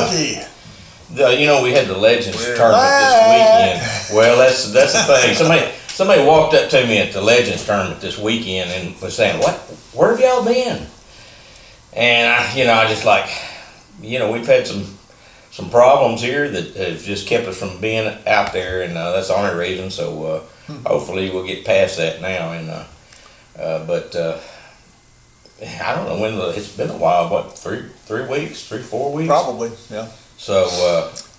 Kentucky. We had the Legends tournament this weekend. Well, that's the thing. Somebody walked up to me at the Legends tournament this weekend and was saying, where have y'all been? And I just like, we've had some problems here that have just kept us from being out there, and that's the only reason. So hopefully we'll get past that now. And but I don't know when it's been a while. What, 3 weeks, 4 weeks? Probably, yeah. So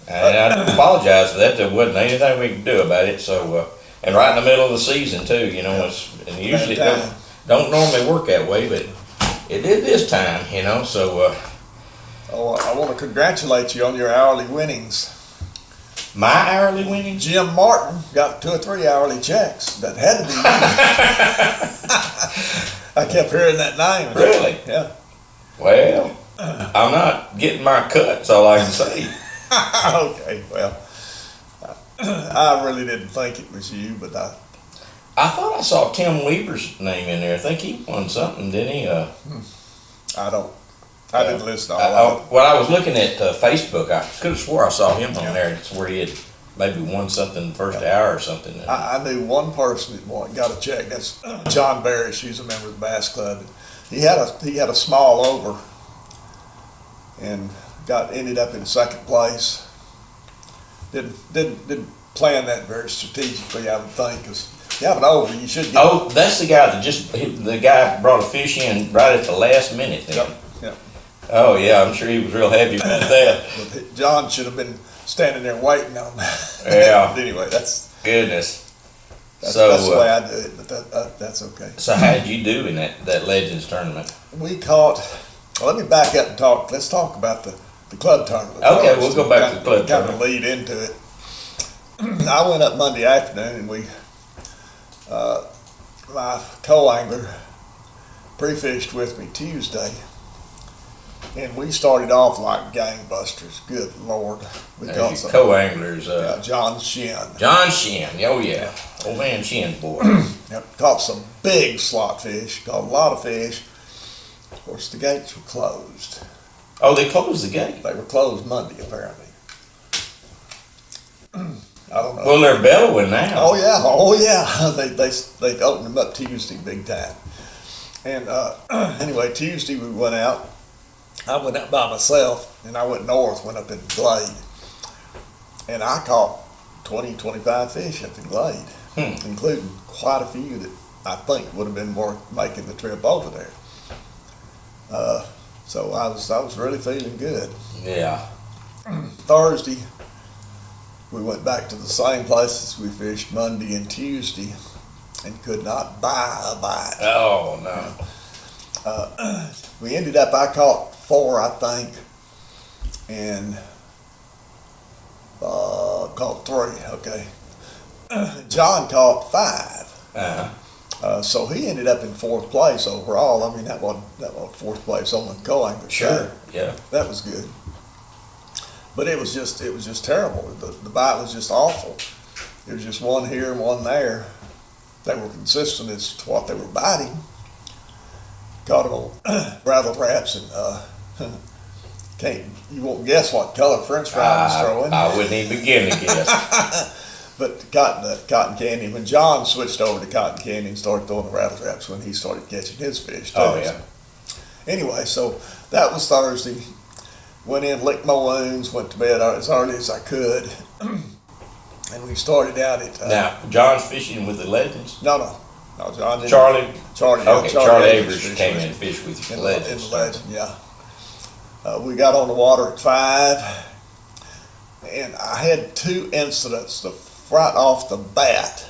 and I apologize for that. There wasn't anything we could do about it. So and right in the middle of the season too. And usually don't normally work that way, but it did this time. So. I want to congratulate you on your hourly winnings. My hourly winnings? Jim Martin got 2 or 3 hourly checks. That had to be you. I kept hearing that name. Really? Yeah. Well, I'm not getting my cut, that's all I can say. Okay, well, I really didn't think it was you, but I thought I saw Tim Weaver's name in there. I think he won something, didn't he? I didn't listen to all of it. Well, I was looking at Facebook. I could have swore I saw him on there. It's where he had maybe won something the first hour or something. I knew one person that got a check. That's John Barish. He's a member of the Bass Club. He had a small over and ended up in second place. Didn't plan that very strategically, I would think, because you have an over, you should get. Oh, that's the guy the guy brought a fish in right at the last minute. Then. Yep. Oh yeah, I'm sure he was real happy about that. But John should have been standing there waiting on that. Yeah. But anyway, that's goodness. That's the way I do it, but that's okay. So how did you do in that Legends tournament? We caught. Well, let me back up and talk. Let's talk about the club tournament. Okay, we'll go back to the club tournament. Kind of lead into it. I went up Monday afternoon, and my co-angler pre-fished with me Tuesday. And we started off like gangbusters. Good Lord. We caught some co-anglers. John Shin. John Shin. Oh, yeah. Old man Shin's boy. Yep. Caught some big slot fish. Caught a lot of fish. Of course, the gates were closed. Oh, they closed the gate? They were closed Monday, apparently. I don't know. Well, they're bellowing now. Oh, yeah. They opened them up Tuesday big time. And anyway, Tuesday we went out. I went out by myself, and I went north, went up in the glade. And I caught 20, 25 fish at the glade, including quite a few that I think would have been worth making the trip over there. So I was really feeling good. Yeah. Thursday, we went back to the same places we fished Monday and Tuesday and could not buy a bite. Oh, no. We ended up, I caught 4, I think, and caught 3, okay. John caught 5. Uh-huh. So he ended up in 4th place overall. I mean, that wasn't 4th place on the co-angler. Sure, yeah. That was good. But it was just terrible. The bite was just awful. There was just one here and one there. They were consistent as to what they were biting. Caught them on rattle traps and you won't guess what color French fry was throwing. I wouldn't even begin to guess. But cotton candy, when John switched over to cotton candy and started throwing the rattle traps, when he started catching his fish too. Oh yeah. Anyway, so that was Thursday. Went in, licked my wounds, went to bed as early as I could, and we started out at. Now, John's fishing with the Legends. No, John didn't. Charlie. Charlie Avers came in and fished with the Legends. In the Legend, yeah. We got on the water at 5, and I had 2 incidents right off the bat.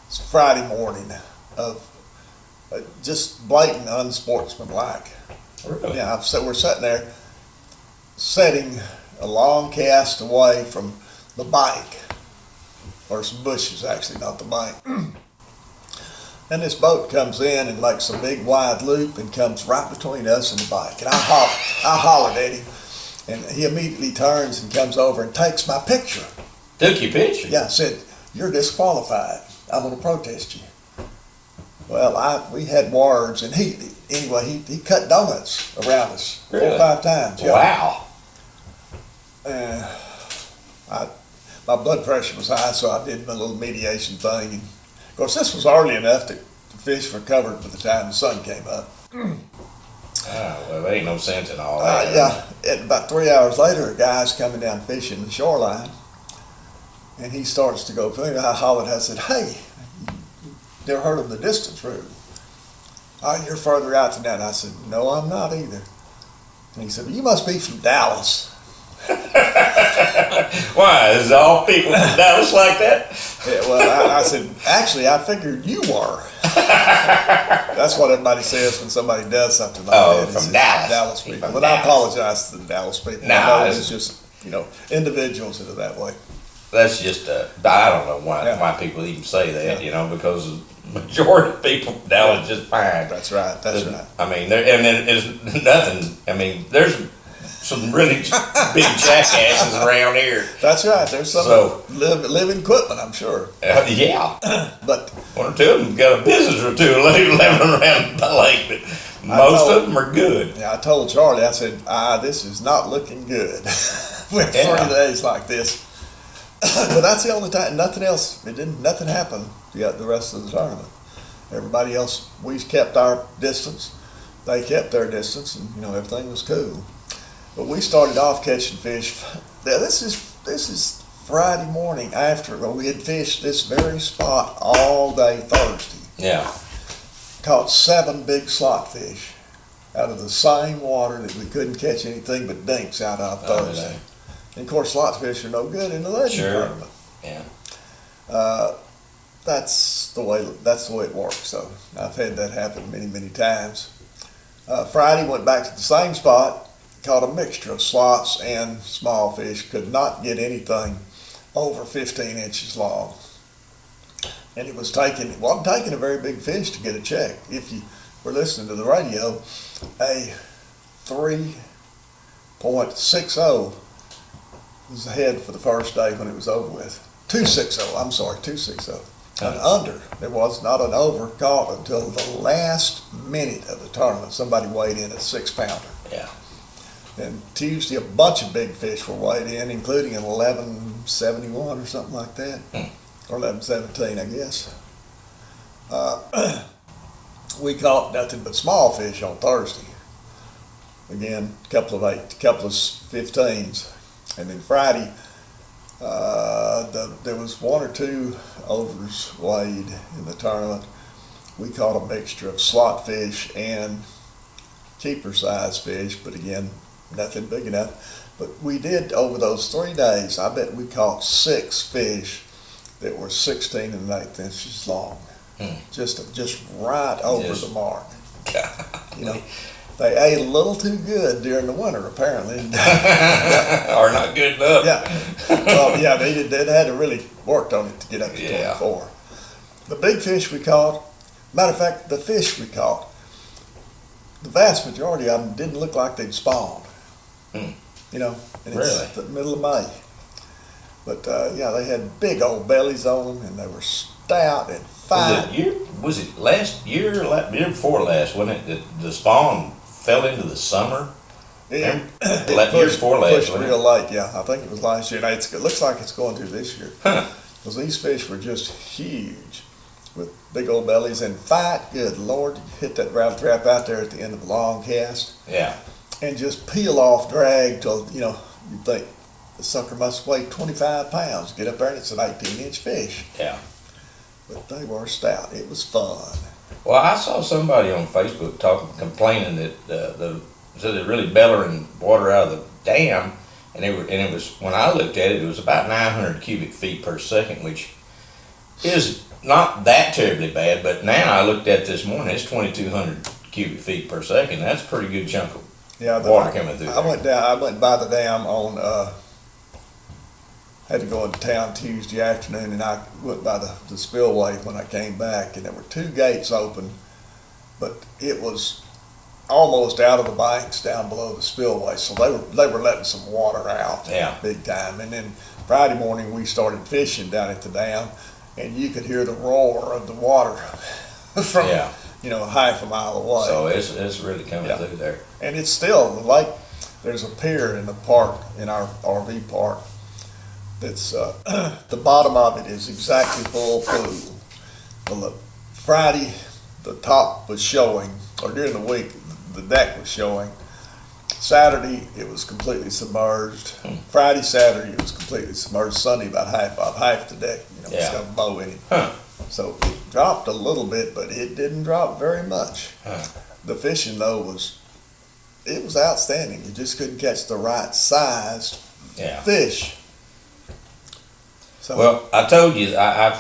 It's Friday morning of just blatant unsportsmanlike. Really? Yeah, so we're sitting there, setting a long cast away from the bank, or some bushes actually, not the bank. And this boat comes in and makes a big wide loop and comes right between us and the bank. And I hollered at him, and he immediately turns and comes over and takes my picture. Took your picture? Yeah, said, "You're disqualified. I'm going to protest you." Well, we had words, and he cut donuts around us 4 or 5 times. Yeah. Wow. And my blood pressure was high, so I did my little mediation thing. And of course, this was early enough that the fish recovered by the time the sun came up. Well, there ain't no sense in all that. Yeah, and about 3 hours later, a guy's coming down fishing the shoreline, and he starts to go through. I hollered, I said, "Hey, never heard of the distance rule? Oh, you're further out than that." And I said, "No, I'm not either." And he said, "You must be from Dallas." Why? Is all people from Dallas like that? Yeah, well, I said, "Actually, I figured you were." That's what everybody says when somebody does something like that. From Dallas. Dallas people. From But Dallas. I apologize to the Dallas people. Nah, I know it's- it's just, individuals that are that way. That's just I don't know why people even say that, because the majority of people from Dallas just fine. That's right. That's right. I mean, and then it's nothing. I mean, there's some really big jackasses around here. That's right. There's some living equipment, I'm sure. Yeah. But One or two of them got a business or two living around the lake, but most of them are good. yeah, I told Charlie, I said, this is not looking good with 3 days like this. But that's the only time. Nothing else. Nothing happened throughout the rest of the tournament. Everybody else, we kept our distance. They kept their distance, and everything was cool. But we started off catching fish. Now, this is Friday morning after we had fished this very spot all day Thursday. Yeah. Caught 7 big slot fish out of the same water that we couldn't catch anything but dinks out of Thursday. And of course, slot fish are no good in the legend tournament. Yeah. That's the way it works. So I've had that happen many, many times. Friday went back to the same spot. Caught a mixture of slots and small fish. Could not get anything over 15 inches long. And it wasn't taking a very big fish to get a check. If you were listening to the radio, a 3.60 was ahead for the first day when it was over with. 260. An under. There was not an over caught until the last minute of the tournament. Somebody weighed in a 6-pounder. Yeah. And Tuesday, a bunch of big fish were weighed in, including an 1171 or something like that, or 1117, I guess. We caught nothing but small fish on Thursday. Again, a couple of 8, couple of 15s, and then Friday, there was 1 or 2 overs weighed in the tournament. We caught a mixture of slot fish and cheaper size fish, but again, nothing big enough. But we did, over those 3 days, I bet we caught 6 fish that were 16 1/8 inches long. Just right over the mark. They ate a little too good during the winter, apparently. Or not good enough. Yeah. Well, yeah, they had to really worked on it to get up to 24. The big fish we caught, matter of fact, the fish we caught, the vast majority of them didn't look like they'd spawned. And it's the middle of May. But they had big old bellies on them, and they were stout and fine. Was it last year or year before last, wasn't it? The spawn fell into the summer? It Year before last, pushed wasn't real late, yeah. I think it was last year. And it looks like it's going to this year. Because these fish were just huge with big old bellies and fight. Good Lord, you hit that rattle trap out there at the end of a long cast. Yeah. And just peel off drag till, you think the sucker must weigh 25 pounds. Get up there and it's an 18-inch fish. Yeah. But they were stout. It was fun. Well, I saw somebody on Facebook complaining that said they're really bellowing water out of the dam, and it was when I looked at it, it was about 900 cubic feet per second, which is not that terribly bad. But now I looked at this morning, it's 2,200 cubic feet per second. That's a pretty good chunk of water coming through. I went by the dam on. Had to go into town Tuesday afternoon, and I went by the spillway when I came back, and there were 2 gates open, but it was almost out of the banks down below the spillway, so they were letting some water out, big time. And then Friday morning we started fishing down at the dam, and you could hear the roar of the water from half a mile away. So it's really coming through there, and it's still the lake. there's a pier in the park, in our RV park, that's, the bottom of it is exactly full of pool. Well, Friday, the top was showing, or during the week, the deck was showing. Saturday, it was completely submerged. Friday, Saturday, it was completely submerged. Sunday, about half the deck, it's got a bow in it. So it dropped a little bit, but it didn't drop very much. The fishing, though, was outstanding. You just couldn't catch the right sized fish. So, well, I told you, I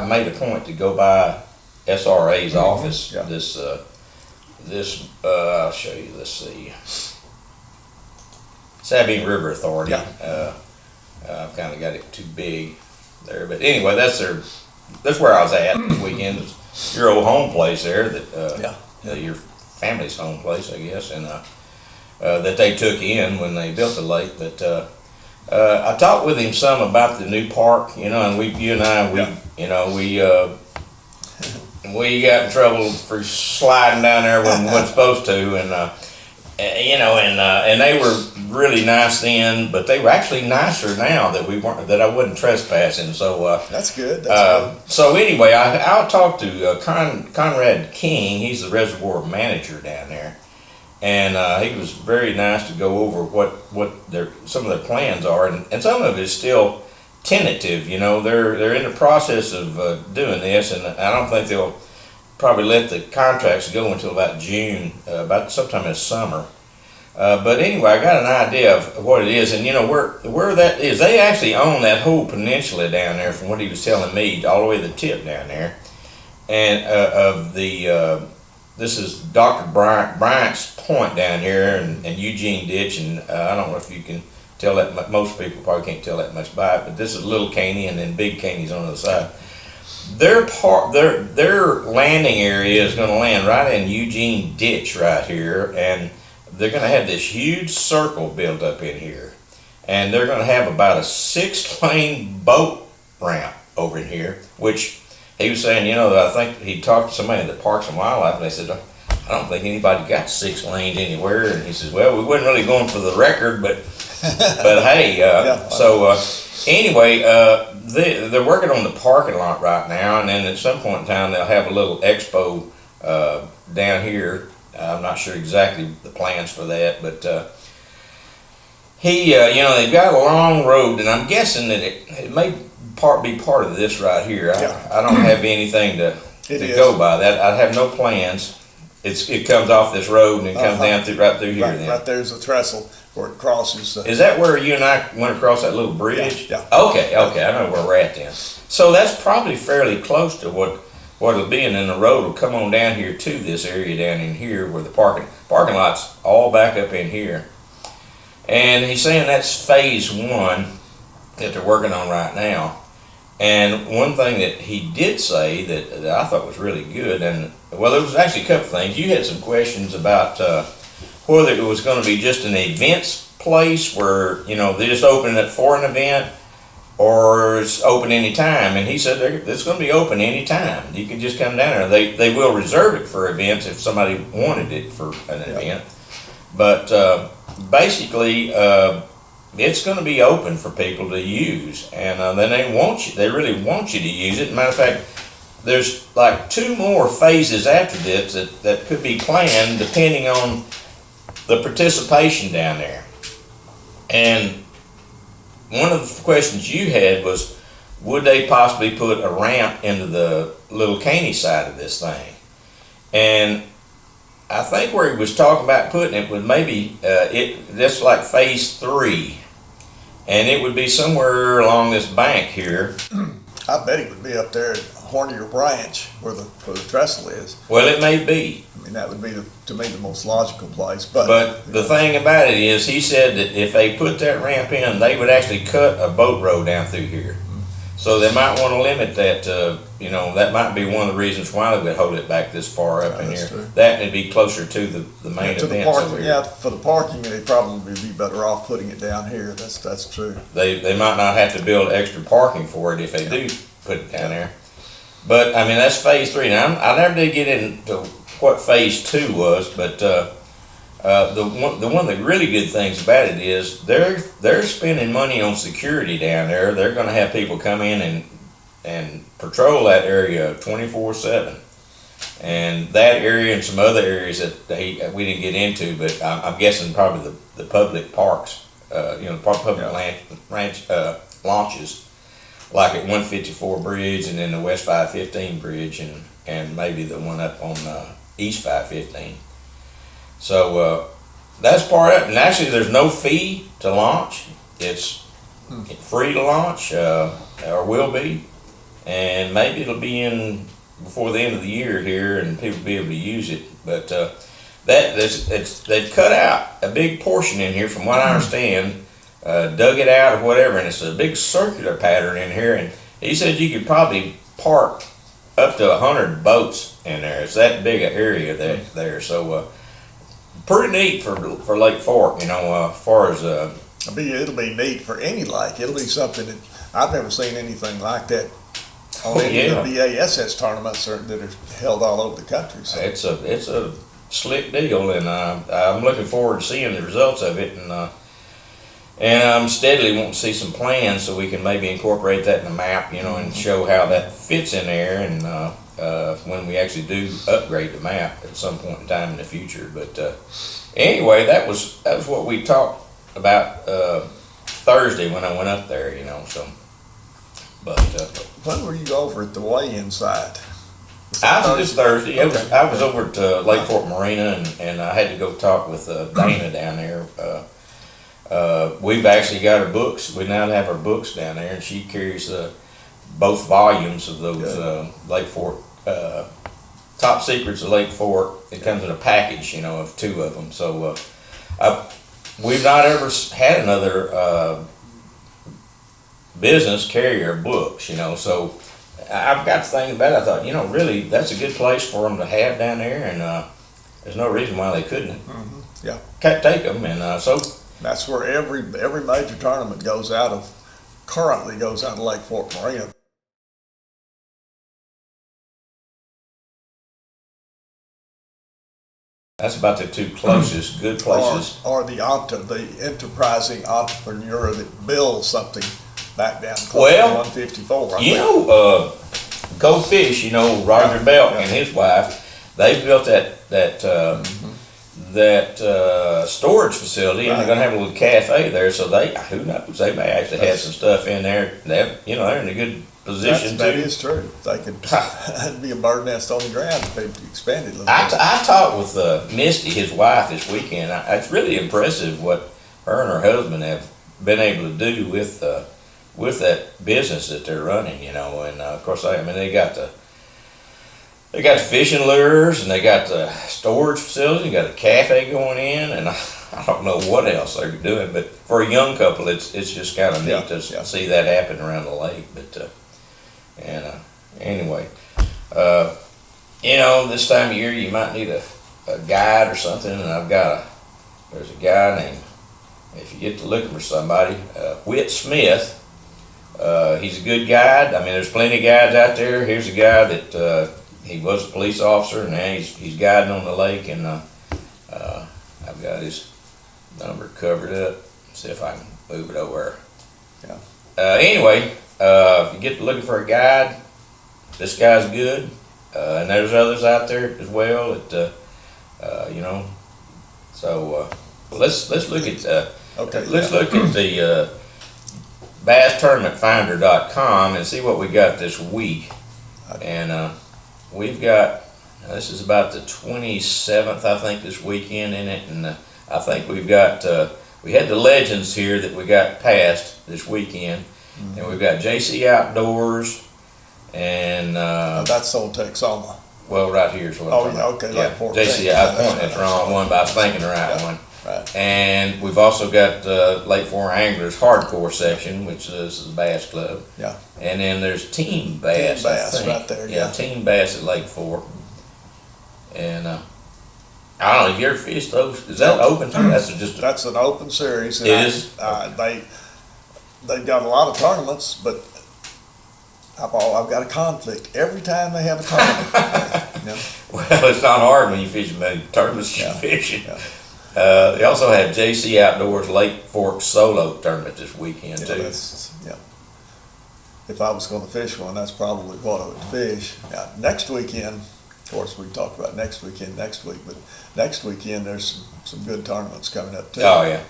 made a point to go by SRA's office. I'll show you. Let's see, Sabine River Authority. I've kind of got it too big there, but anyway, that's where I was at this weekend. It's your old home place there, your family's home place, I guess, and that they took in when they built the lake. But I talked with him some about the new park, and we got in trouble for sliding down there when we weren't supposed to, and they were really nice then, but they were actually nicer now that I wasn't trespassing. So that's good. That's good. So anyway, I'll talk to Conrad King. He's the reservoir manager down there, and he was very nice to go over what some of their plans are, and some of it is still tentative. They're in the process of doing this, and I don't think they'll probably let the contracts go until about June, about sometime this summer. But anyway, I got an idea of what it is, and where that is. They actually own that whole peninsula down there, from what he was telling me, all the way to the tip down there. And this is Dr. Bryant's Point down here, and Eugene Ditch, and I don't know if you can tell that. Most people probably can't tell that much by it, but this is Little Caney, and then Big Caney's on the other side. Their landing area is going to land right in Eugene Ditch right here, and they're going to have this huge circle built up in here, and they're going to have about a 6-lane boat ramp over in here, which he was saying, I think he talked to somebody in the Parks and Wildlife, and they said, I don't think anybody got 6 lanes anywhere, and he says, well, we wasn't really going for the record, but hey, anyway, they're working on the parking lot right now, and then at some point in time they'll have a little expo down here. I'm not sure exactly the plans for that, but they've got a long road, and I'm guessing that it may be part of this right here. I don't have anything to go by that. I have no plans. It comes off this road and it comes down right through here. Right there's a trestle where it crosses. Is that where you and I went across that little bridge? Yeah. Okay, I know where we're at then. So that's probably fairly close to what it'll be, and then the road will come on down here to this area down in here where the parking lot's all back up in here. And he's saying that's phase 1 that they're working on right now. And one thing that he did say that I thought was really good, and well, there was actually a couple things. You had some questions about whether it was going to be just an events place where they just open it for an event, or it's open anytime. And he said it's going to be open anytime. You can just come down there. They will reserve it for events if somebody wanted it for an event. But basically, it's going to be open for people to use, and then they really want you to use it. Matter of fact, there's like 2 more phases after this that could be planned depending on the participation down there. And one of the questions you had was, would they possibly put a ramp into the Little Caney side of this thing? And I think where he was talking about putting it was maybe that's like phase 3, and it would be somewhere along this bank here. I bet it would be up there at Hornier Branch where the trestle is. Well, it may be. I mean, that would be to me the most logical place. But the thing about it is, he said that if they put that ramp in, they would actually cut a boat road down through here. So they might want to limit that. That might be one of the reasons why they would hold it back this far up in here. True. That would be closer to the main events over here. Yeah, for the parking, they'd probably be better off putting it down here. That's true. They might not have to build extra parking for it if they do put it down there. But I mean, that's phase 3. Now I never did get into what phase 2 was, but The one of the really good things about it is they're spending money on security down there. They're going to have people come in and patrol that area 24/7. And that area and some other areas that we didn't get into, but I'm guessing probably the public parks, public ranch launches, like at 154 Bridge and then the West 515 Bridge and maybe the one up on East 515. So that's part of it. And actually there's no fee to launch. It's free to launch, or will be. And maybe it'll be in before the end of the year here and people will be able to use it. But they've cut out a big portion in here from what I understand, dug it out or whatever, and it's a big circular pattern in here. And he said you could probably park up to 100 boats in there. It's that big an area there. So pretty neat for Lake Fork, as far as it'll be neat for any lake. It'll be something that I've never seen anything like that on any of the BASS tournaments that are held all over the country. So it's a slick deal, and I'm looking forward to seeing the results of it, and I'm steadily wanting to see some plans so we can maybe incorporate that in the map, and show how that fits in there, and when we actually do upgrade the map at some point in time in the future. But anyway, that was what we talked about Thursday when I went up there, So, but when were you over at the weigh-in side? I was just Thursday. Okay. I was over at Lake Fork Marina, and I had to go talk with Dana down there. We've actually got our books. We now have our books down there, and she carries both volumes of those Lake Fork Top Secrets of Lake Fork. It comes in a package, of 2 of them. So we've not ever had another business carrier books, So I've got to think about it. I thought, really, that's a good place for them to have down there, and there's no reason why they couldn't. Yeah, Take them, and so that's where every major tournament currently goes out of Lake Fork Marina. that's about the 2 closest good places. Or the enterprising entrepreneur that builds something back down close to 154. Go Fish, Roger Belk and his wife, they built that storage facility, and they're going to have a little cafe there. So who knows, they may actually have some stuff in there. They're in a good position. That is true. They could be a bird nest on the ground if they expanded a little bit. I talked with Misty, his wife, this weekend. It's really impressive what her and her husband have been able to do with that business that they're running, and of course, they got the fishing lures, and they got the storage facility, you got a cafe going in, and I don't know what else they're doing, but for a young couple, it's just kind of neat to see that happen around the lake. But anyway, this time of year you might need a guide or something, and there's a guy named, if you get to looking for somebody, Whit Smith. He's a good guide. There's plenty of guides out there. Here's a guy that he was a police officer, and now he's guiding on the lake, and I've got his number covered up. See if I can move it over. Yeah. Anyway, if you get to looking for a guide, this guy's good, and there's others out there as well. So let's look at look at the BassTournamentFinder.com and see what we got this week. And we've got, this is about the 27th, I think, this weekend in it, and I think we've got, we had the Legends here that we got passed this weekend, and we've got JC Outdoors, and that's on Texoma. Well, right here is what I'm talking about. Okay, yeah, like 14. JC, I was pointing at the wrong one, but I was thinking the right one. Right. And we've also got Lake Fork Anglers Hardcore section, which is the Bass Club. Yeah. And then there's Team Bass. Team Bass right there. Yeah, Team Bass at Lake Fork. And I don't know, have you ever fished those? Is that open too? That's an open series. It is. They've got a lot of tournaments, but I've got a conflict every time they have a tournament. Well, it's not hard when you fish many tournaments you're fishing. Yeah. They also had JC Outdoors Lake Fork Solo Tournament this weekend Yeah, too. yeah. If I was going to fish one, that's probably what I would fish. Now, next weekend, of course, we can talk about next weekend next week, but next weekend there's some good tournaments coming up too. Oh yeah.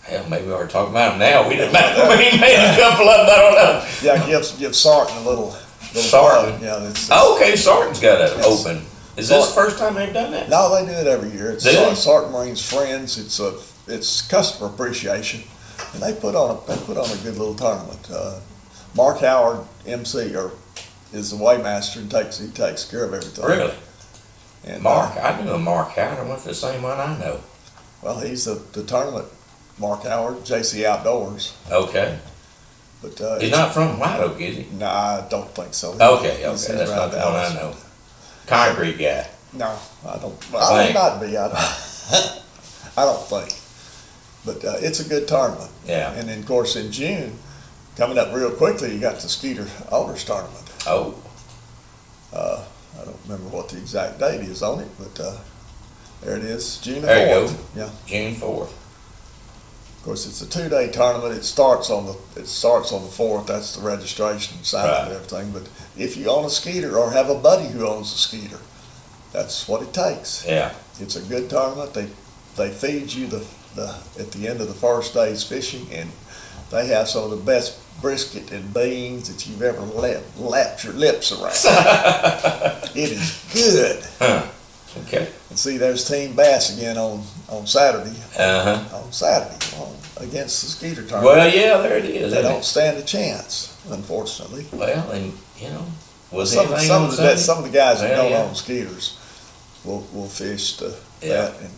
Hell, maybe we already talking about them now. We didn't we made a couple of them. I don't know. Yeah, give Sarton a little Sarton? plug. Yeah, it's Okay, Sarton's got it Yes. open. Is this the first time they've done that? No, they do it every year. It's Do they? Sarton Marine's Friends. It's customer appreciation, and they put on a good little tournament. Mark Howard is the weighmaster and he takes care of everything. Really? And Mark, I knew a Mark Howard. I wonder if the same one I know. well, he's the tournament. Mark Howard, JC Outdoors, Okay. but He's not from White Oak, is he? No, I don't think so. Okay, He's that's around not the one I Dallas. know. Concrete guy. No, I don't. I I may think. not be. I don't think. But it's a good tournament. Yeah. And then, of course, in June, coming up real quickly, you got the Skeeter Owners Tournament. Oh, I don't remember what the exact date is on it, but there it is, June the 4th. There you go. Yeah. June 4th. Of course, it's a 2-day tournament. It starts on the 4th. That's the registration side Right. and everything. But if you own a Skeeter or have a buddy who owns a Skeeter, that's what it takes. Yeah. It's a good tournament. They feed you at the end of the first day's fishing, and they have some of the best brisket and beans that you've ever lapped your lips around. It is good. Huh. Okay. And see, there's Team Bass again on Saturday. Uh-huh. On Saturday against the Skeeter tournament. Well, yeah, there it is. They isn't don't it? stand a chance, unfortunately. Well, and, you know, was Some anything on Sunday? of the guys that Well, don't yeah. own Skeeters will fish Yeah. that. And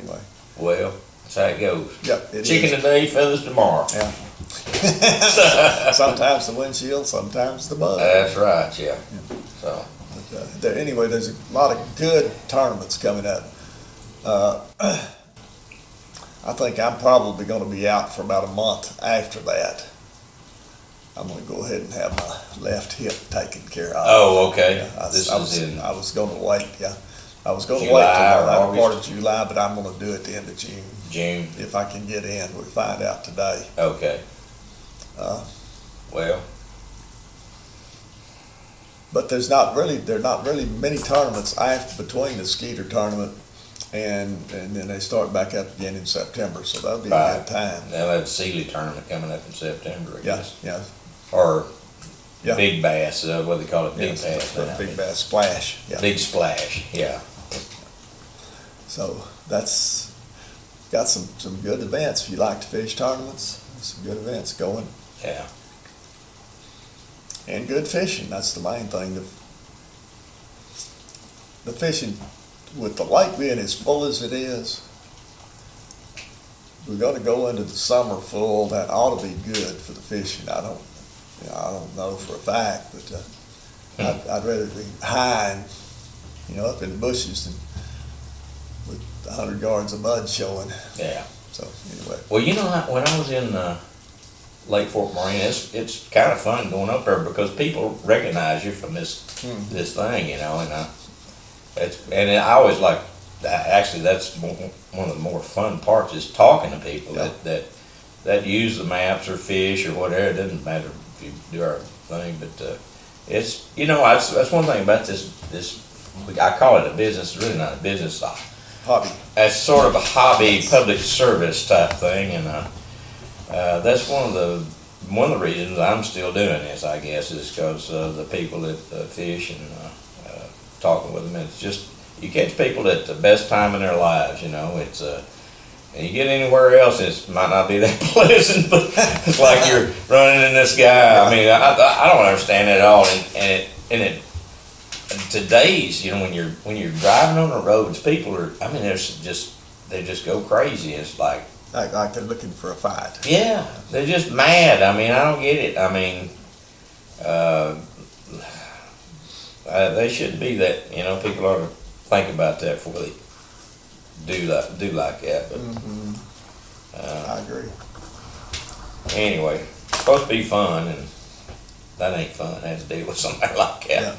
anyway, Well, that's how it goes. yep, it Chicken is. today, feathers tomorrow. Yeah. Sometimes the windshield, sometimes the bug. That's right, yeah. So, But, anyway, there's a lot of good tournaments coming up. I think I'm probably going to be out for about a month after that. I'm going to go ahead and have my left hip taken care of. oh, okay. I This I is in I was going to wait, yeah. I was going to July wait till or the latter part of August? July, but I'm going to do it the end of June. June. If I can get in, we'll find out today. Okay. Uh, Well, But there are not really many tournaments after between the Skeeter tournament and then they start back up again in September, so that'll be a Right. good time. they'll have the Sealy tournament coming up in September, I Yeah, guess. yeah, Or yeah. Big Bass, what do they call it? Big Yes, Bass. the now. Big Bass Splash, yeah. Big Splash, yeah. So that's got some good events. If you like to fish tournaments, some good events going. Yeah. And good fishing, that's the main thing. The fishing, with the lake being as full as it is, we're gonna go into the summer full. That ought to be good for the fishing. I don't know for a fact, but I'd rather be high and, up in the bushes than with 100 yards of mud showing. Yeah. So anyway, Well, when I was in Lake Fork Marine, it's kind of fun going up there because people recognize you from this thing, and I always like. Actually, that's one of the more fun parts is talking to people that use the maps or fish or whatever. It doesn't matter if you do our thing, but it's that's one thing about this. I call it a business. It's really not a business. hobby. It's sort of a hobby, public service type thing, and that's one of the reasons I'm still doing this. I guess is because the people that fish and talking with them. It's just. You catch people at the best time in their lives, it's, and you get anywhere else, it might not be that pleasant, but it's like you're running in this guy. I mean, I don't understand it at all. And today's, when you're driving on the roads, people are, they just go crazy. It's like they're looking for a fight. Yeah, they're just mad. I don't get it. They shouldn't be that, people ought to think about that before they do like that. But I agree. anyway, it's supposed to be fun, and that ain't fun. I have to deal with somebody like that. Yeah.